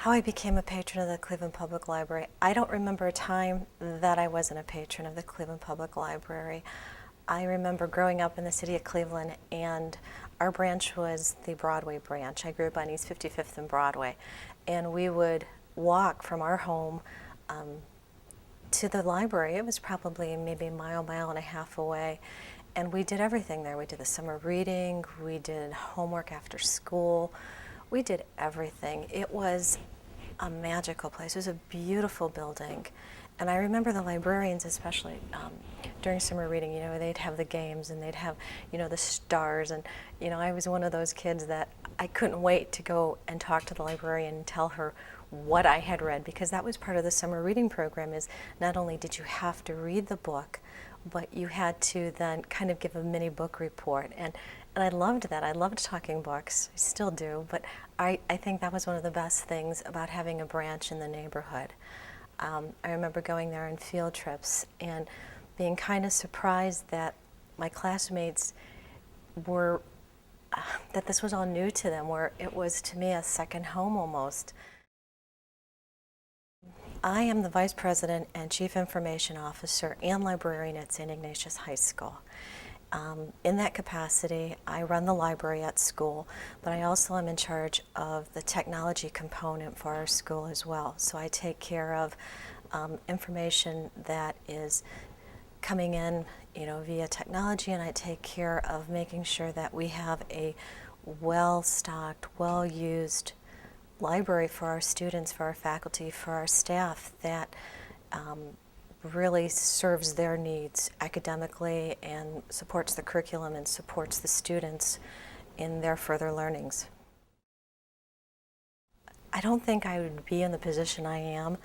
How I became a patron of the Cleveland Public Library. I don't remember a time that I wasn't a patron of the Cleveland Public Library. I remember growing up in the city of Cleveland, and our branch was the Broadway branch. I grew up on East 55th and Broadway, and we would walk from our home to the library. It was probably maybe a mile and a half away, and we did everything there. We did the summer reading, we did homework after school, we did everything. It was a magical place. It was a beautiful building. And I remember the librarians, especially during summer reading, you know, they'd have the games and they'd have, you know, the stars. And, you know, I was one of those kids that I couldn't wait to go and talk to the librarian and tell her what I had read, because that was part of the summer reading program. Is not only did you have to read the book, but you had to then kind of give a mini book report. And I loved that. I loved talking books. I still do. But I think that was one of the best things about having a branch in the neighborhood. I remember going there on field trips and being kind of surprised that my classmates were, that this was all new to them, where it was to me a second home almost. I am the Vice President and Chief Information Officer and Librarian at St. Ignatius High School. In that capacity, I run the library at school, but I also am in charge of the technology component for our school as well. So I take care of information that is coming in, you know, via technology, and I take care of making sure that we have a well-stocked, well-used library for our students, for our faculty, for our staff that really serves their needs academically and supports the curriculum and supports the students in their further learnings. I don't think I would be in the position I am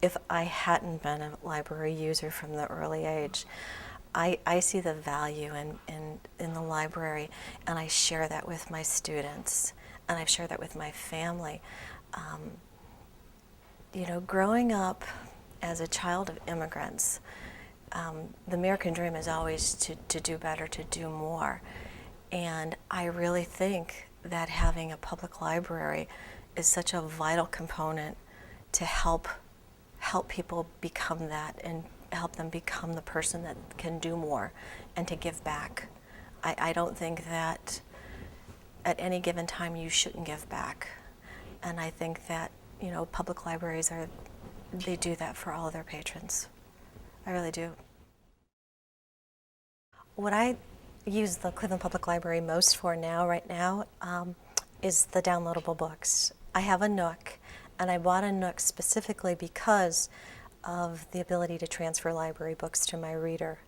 if I hadn't been a library user from the early age. I see the value in the library, and I share that with my students, and I share that with my family. You know, growing up as a child of immigrants, the American dream is always to do better, to do more. And I really think that having a public library is such a vital component to help people become that and help them become the person that can do more and to give back. I don't think that at any given time you shouldn't give back. And I think that, you know, public libraries they do that for all of their patrons. I really do. What I use the Cleveland Public Library most for right now, is the downloadable books. I have a Nook, and I bought a Nook specifically because of the ability to transfer library books to my reader.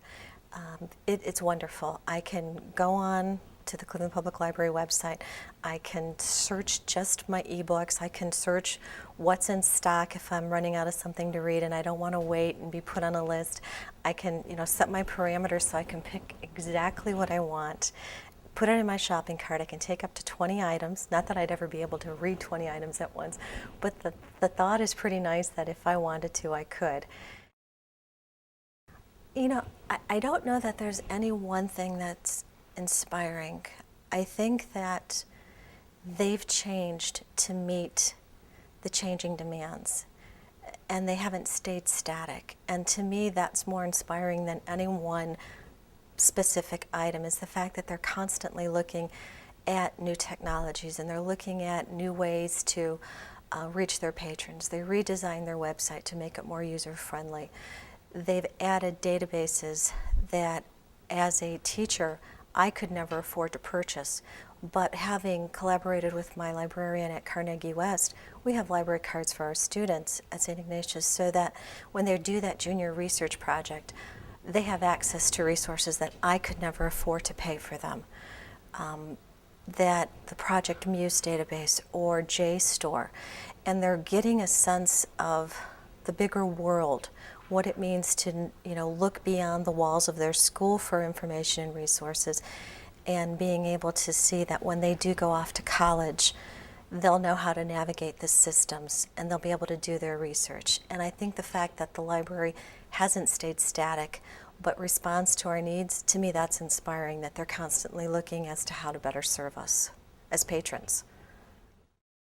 It's wonderful. I can go on to the Cleveland Public Library website. I can search just my ebooks. I can search what's in stock if I'm running out of something to read and I don't want to wait and be put on a list. I can, you know, set my parameters so I can pick exactly what I want, put it in my shopping cart. I can take up to 20 items. Not that I'd ever be able to read 20 items at once, but the thought is pretty nice that if I wanted to, I could. You know, I don't know that there's any one thing that's inspiring. I think that they've changed to meet the changing demands, and they haven't stayed static. And to me, that's more inspiring than any one specific item, is the fact that they're constantly looking at new technologies and they're looking at new ways to reach their patrons. They redesigned their website to make it more user-friendly. They've added databases that, as a teacher, I could never afford to purchase, but having collaborated with my librarian at Carnegie West, we have library cards for our students at St. Ignatius so that when they do that junior research project, they have access to resources that I could never afford to pay for them. That the Project Muse database or JSTOR, and they're getting a sense of the bigger world, what it means to, you know, look beyond the walls of their school for information and resources, and being able to see that when they do go off to college, they'll know how to navigate the systems and they'll be able to do their research. And I think the fact that the library hasn't stayed static but responds to our needs, to me that's inspiring, that they're constantly looking as to how to better serve us as patrons.